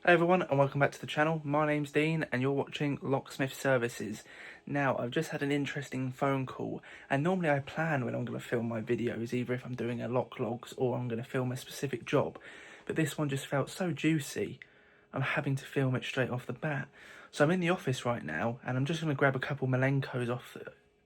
Hey everyone, and welcome back to the channel. My name's Dean and you're watching Locksmith Services. Now, I've just had an interesting phone call, and normally I plan when I'm going to film my videos, either if I'm doing a lock logs or I'm going to film a specific job, but this one just felt so juicy I'm having to film it straight off the bat. So I'm in the office right now and I'm just going to grab a couple Malenkos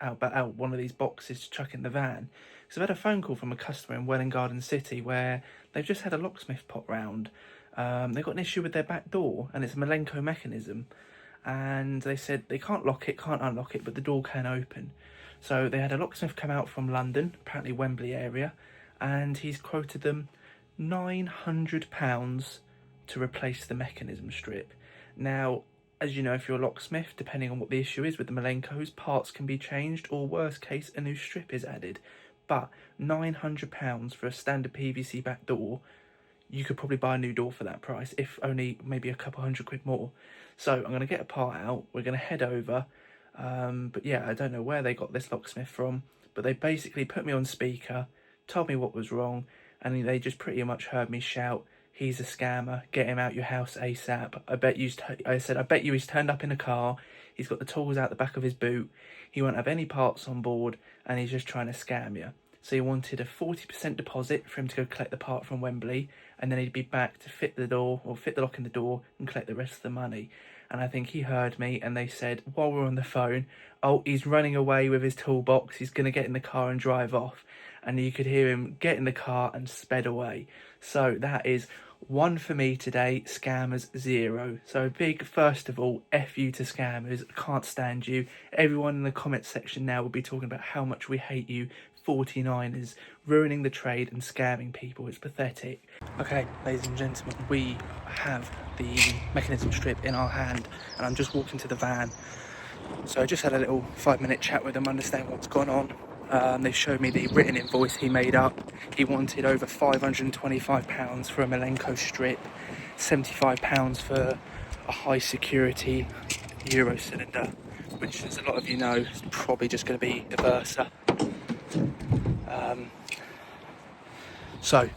out one of these boxes to chuck in the van. So I've had a phone call from a customer in Welwyn Garden City where they've just had a locksmith pop round. They've got an issue with their back door and it's a Malenko mechanism, and they said they can't lock it, can't unlock it, but the door can open. So they had a locksmith come out from London, apparently Wembley area, and he's quoted them £900 to replace the mechanism strip. Now, as you know, if you're a locksmith, depending on what the issue is with the Malenkos, parts can be changed, or worst case, a new strip is added. But £900 for a standard PVC back door, you could probably buy a new door for that price, if only maybe a couple £100 more. So I'm going to get a part out, we're going to head over, but yeah, I don't know where they got this locksmith from, but they basically put me on speaker, told me what was wrong, and they just pretty much heard me shout, "He's a scammer, get him out your house ASAP. I bet you he's turned up in a car, he's got the tools out the back of his boot, he won't have any parts on board, and he's just trying to scam you." So he wanted a 40% deposit for him to go collect the part from Wembley, and then he'd be back to fit the door, or fit the lock in the door, and collect the rest of the money. And I think he heard me, and they said, while we're on the phone, "Oh, he's running away with his toolbox, he's going to get in the car and drive off." And you could hear him get in the car and sped away. So that is 1 for me today, scammers 0. So a big, first of all, F you to scammers, can't stand you. Everyone in the comments section now will be talking about how much we hate you 49ers, ruining the trade and scamming people. It's pathetic. Okay, ladies and gentlemen, we have the mechanism strip in our hand, and I'm just walking to the van. So I just had a little 5-minute chat with them, understand what's gone on. They showed me the written invoice he made up. He wanted over £525 for a Malenko strip, £75 for a high security Euro cylinder, which, as a lot of you know, is probably just going to be the Versa. So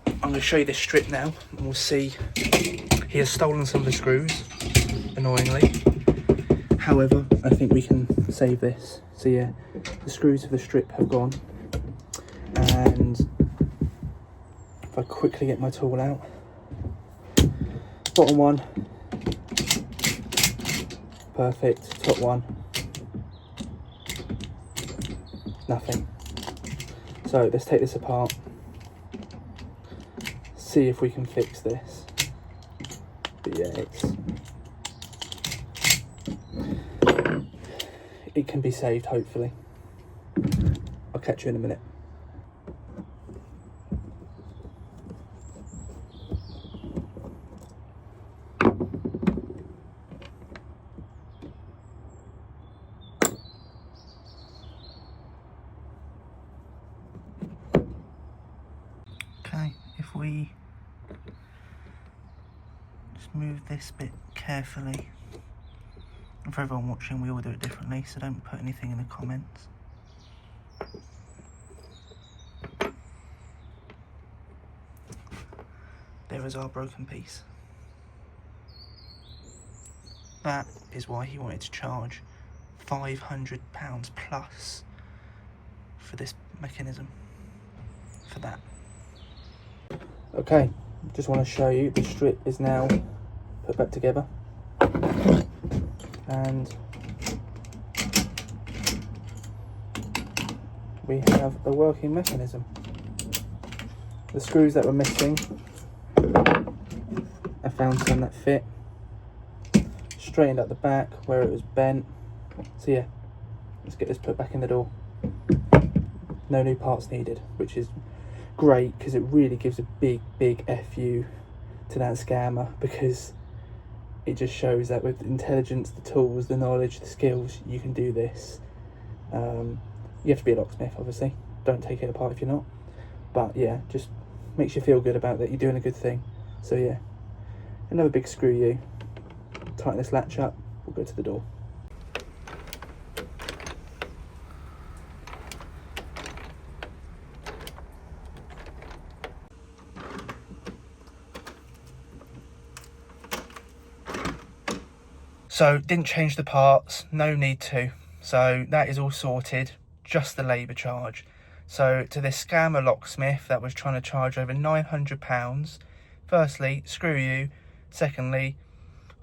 I'm going to show you this strip now, and we'll see. He has stolen some of the screws, annoyingly. However, I think we can save this. So yeah, the screws of the strip have gone, and if I quickly get my tool out, bottom one, perfect, top one, nothing. So let's take this apart, see if we can fix this. But yeah, it can be saved, hopefully. I'll catch you in a minute. Okay, if we just move this bit carefully. And for everyone watching, we all do it differently, so don't put anything in the comments. There is our broken piece. That is why he wanted to charge £500 plus for this mechanism, for that. Okay, just want to show you the strip is now put back together, and we have a working mechanism. The screws that were missing, I found some that fit, straightened at the back where it was bent. So yeah, let's get this put back in the door. No new parts needed, which is great, because it really gives a big FU to that scammer, because it just shows that with intelligence, the tools, the knowledge, the skills, you can do this. You have to be a locksmith, obviously. Don't take it apart if you're not. But yeah, just makes you feel good about that you're doing a good thing. So yeah, another big screw you. Tighten this latch up, we'll go to the door. So didn't change the parts, no need to. So that is all sorted, just the labour charge. So to this scammer locksmith that was trying to charge over £900, firstly, screw you. Secondly,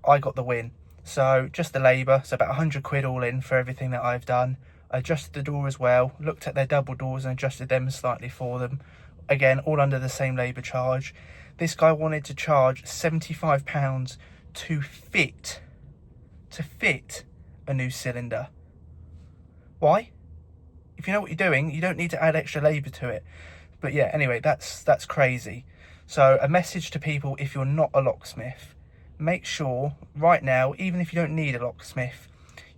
I got the win. So just the labour, so about 100 quid all in for everything that I've done. I adjusted the door as well, looked at their double doors and adjusted them slightly for them. Again, all under the same labour charge. This guy wanted to charge £75 to fit a new cylinder. Why? If you know what you're doing, you don't need to add extra labour to it. But yeah, anyway, that's crazy. So a message to people, if you're not a locksmith, make sure right now, even if you don't need a locksmith,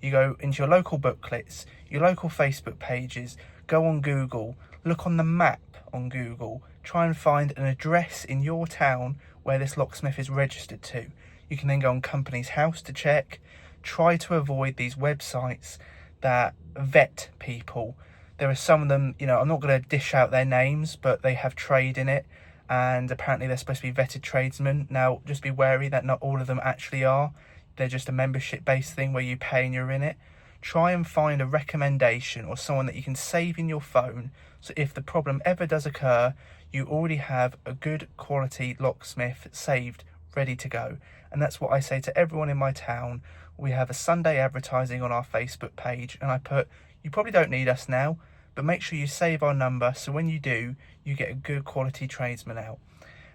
you go into your local booklets, your local Facebook pages, go on Google, look on the map on Google, try and find an address in your town where this locksmith is registered to. You can then go on Company's House to check. Try to avoid these websites that vet people. There are some of them, you know, I'm not going to dish out their names, but they have trade in it, and apparently they're supposed to be vetted tradesmen. Now, just be wary that not all of them actually are. They're just a membership-based thing where you pay and you're in it. Try and find a recommendation or someone that you can save in your phone, so if the problem ever does occur, you already have a good quality locksmith saved, ready to go. And that's what I say to everyone in my town. We have a Sunday advertising on our Facebook page, and I put, you probably don't need us now, but make sure you save our number, so when you do, you get a good quality tradesman out.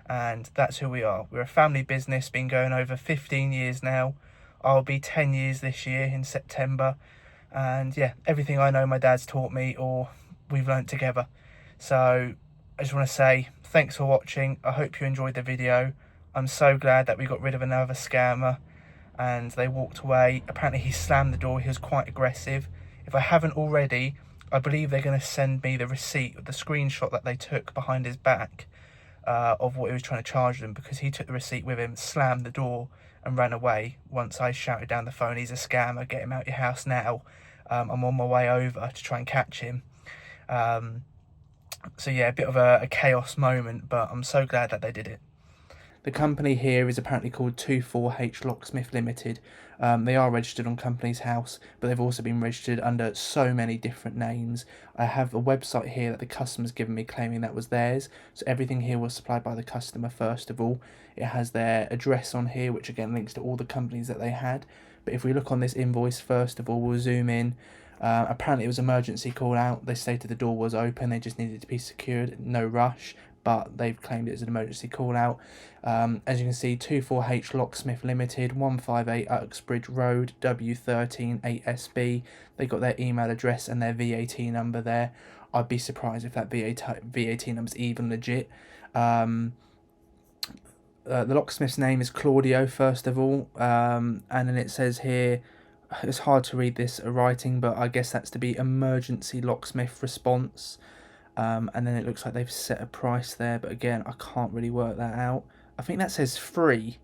And that's who we are. We're a family business, been going over 15 years now. I'll be 10 years this year in September. And yeah, everything I know my dad's taught me or we've learnt together. So I just want to say thanks for watching. I hope you enjoyed the video. I'm so glad that we got rid of another scammer and they walked away. Apparently he slammed the door. He was quite aggressive. If I haven't already, I believe they're going to send me the receipt, the screenshot that they took behind his back of what he was trying to charge them, because he took the receipt with him, slammed the door and ran away. Once I shouted down the phone, he's a scammer, get him out your house now. I'm on my way over to try and catch him. So yeah, a bit of a chaos moment, but I'm so glad that they did it. The company here is apparently called 24H Locksmith Limited. They are registered on Company's House, but they've also been registered under so many different names. I have a website here that the customer's given me claiming that was theirs. So everything here was supplied by the customer first of all. It has their address on here, which again links to all the companies that they had. But if we look on this invoice first of all, we'll zoom in. Apparently it was emergency call out. They stated the door was open, they just needed to be secured, no rush. But they've claimed it as an emergency call out. As you can see, 24H Locksmith Limited, 158 Uxbridge Road, W13 8SB. They got their email address and their VAT number there. I'd be surprised if that VAT number's even legit. The locksmith's name is Claudio, first of all, and then it says here, it's hard to read this writing, but I guess that's to be emergency locksmith response. And then it looks like they've set a price there, but again, I can't really work that out. I think that says free.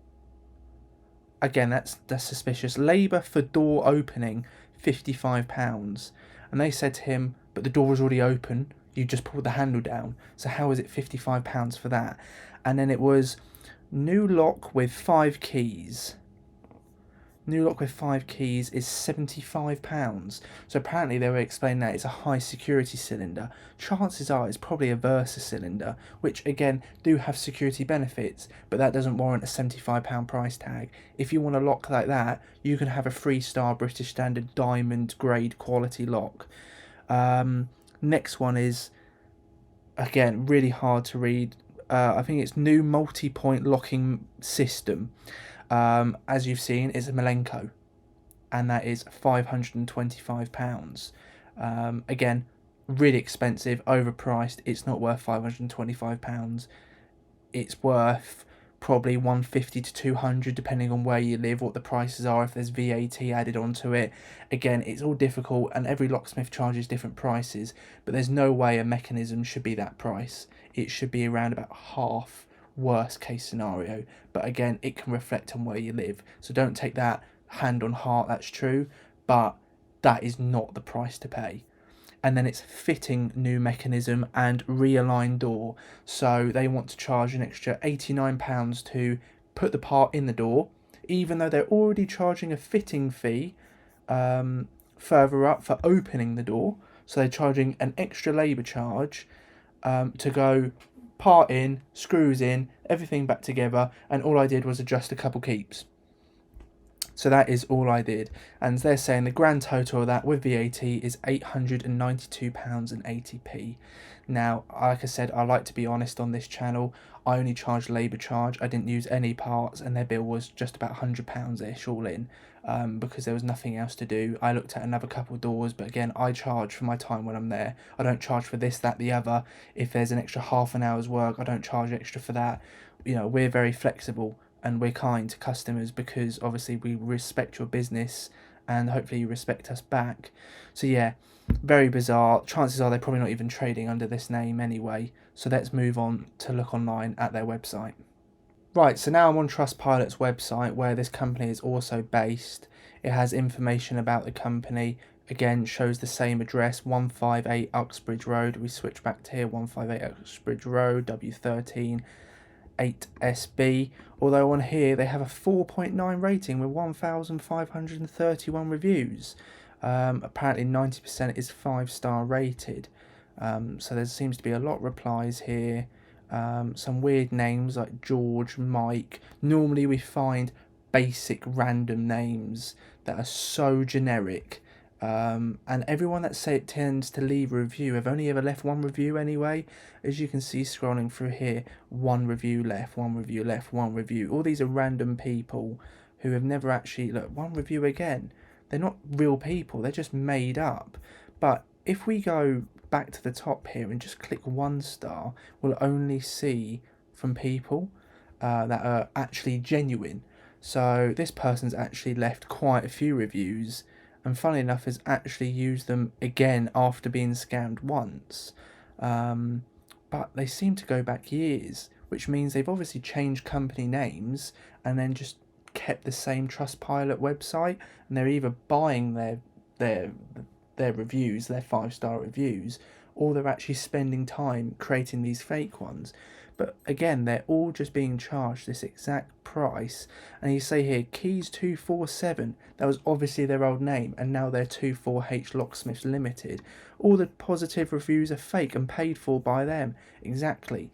Again, that's suspicious. Labour for door opening, £55. And they said to him, but the door was already open, you just pulled the handle down. So how is it £55 for that? And then it was new lock with 5 keys. New lock with 5 keys is £75. So apparently they were explaining that it's a high security cylinder. Chances are it's probably a Versa cylinder, which again do have security benefits, but that doesn't warrant a £75 price tag. If you want a lock like that, you can have a 3-star British Standard diamond grade quality lock. Next one is, again, really hard to read. I think it's new multi-point locking system. As you've seen, is a Malenko, and that is £525. Again, really expensive, overpriced. It's not worth £525. It's worth probably £150 to £200, depending on where you live, what the prices are, if there's VAT added onto it. Again, it's all difficult, and every locksmith charges different prices, but there's no way a mechanism should be that price. It should be around about half, worst case scenario, but again, it can reflect on where you live, so don't take that hand on heart. That's true, but that is not the price to pay. And then it's fitting new mechanism and realign door, so they want to charge an extra £89 to put the part in the door, even though they're already charging a fitting fee further up for opening the door. So they're charging an extra labour charge to go part in, screws in, everything back together, and all I did was adjust a couple keeps. So that is all I did, and they're saying the grand total of that with VAT is £892.80. Now, like I said, I like to be honest on this channel. I only charged labour charge. I didn't use any parts, and their bill was just about £100-ish all in, because there was nothing else to do. I looked at another couple of doors, but again, I charge for my time when I'm there. I don't charge for this, that, the other. If there's an extra half an hour's work, I don't charge extra for that. You know, we're very flexible and we're kind to customers because obviously we respect your business and hopefully you respect us back. So yeah, very bizarre. Chances are they're probably not even trading under this name anyway. So let's move on to look online at their website. Right, so now I'm on Trustpilot's website where this company is also based. It has information about the company. Again, shows the same address, 158 Uxbridge Road. We switch back to here, 158 Uxbridge Road, W13 8SB. Although on here they have a 4.9 rating with 1,531 reviews. Apparently 90% is 5-star rated. So there seems to be a lot of replies here. Some weird names like George, Mike. Normally we find basic random names that are so generic. And everyone that tends to leave a review have only ever left one review anyway. As you can see scrolling through here, one review left, one review left, one review. All these are random people who have never actually, look, one review again. They're not real people, they're just made up. But if we go back to the top here and just click 1 star, we'll only see from people that are actually genuine. So this person's actually left quite a few reviews, and funnily enough has actually used them again after being scammed once. But they seem to go back years, which means they've obviously changed company names and then just kept the same Trustpilot website, and they're either buying their reviews, their 5-star reviews, or they're actually spending time creating these fake ones. But again, they're all just being charged this exact price. And you say here, Keys 247, that was obviously their old name, and now they're 24H Locksmith Limited. All the positive reviews are fake and paid for by them. Exactly.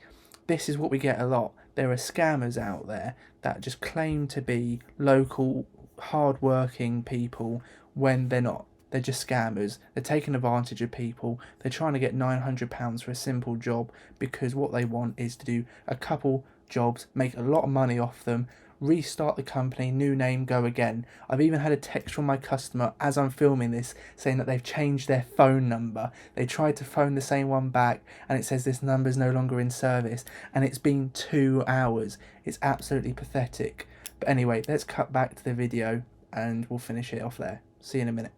This is what we get a lot. There are scammers out there that just claim to be local, hard-working people when they're not. They're just scammers. They're taking advantage of people. They're trying to get £900 for a simple job because what they want is to do a couple jobs, make a lot of money off them, restart the company, new name, go again. I've even had a text from my customer as I'm filming this saying that they've changed their phone number. They tried to phone the same one back and it says this number is no longer in service, and it's been 2 hours. It's absolutely pathetic. But anyway, let's cut back to the video and we'll finish it off there. See you in a minute.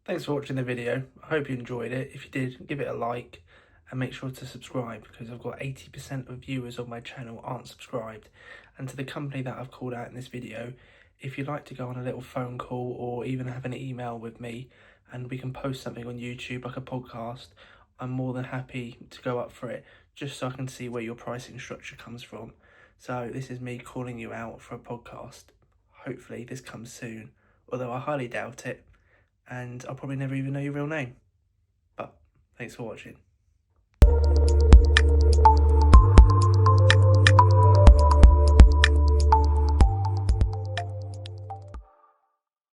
Thanks for watching the video. I hope you enjoyed it. If you did, give it a like and make sure to subscribe, because I've got 80% of viewers on my channel aren't subscribed. And to the company that I've called out in this video, if you'd like to go on a little phone call or even have an email with me and we can post something on YouTube like a podcast, I'm more than happy to go up for it, just so I can see where your pricing structure comes from. So this is me calling you out for a podcast. Hopefully this comes soon, although I highly doubt it. And I'll probably never even know your real name. But thanks for watching.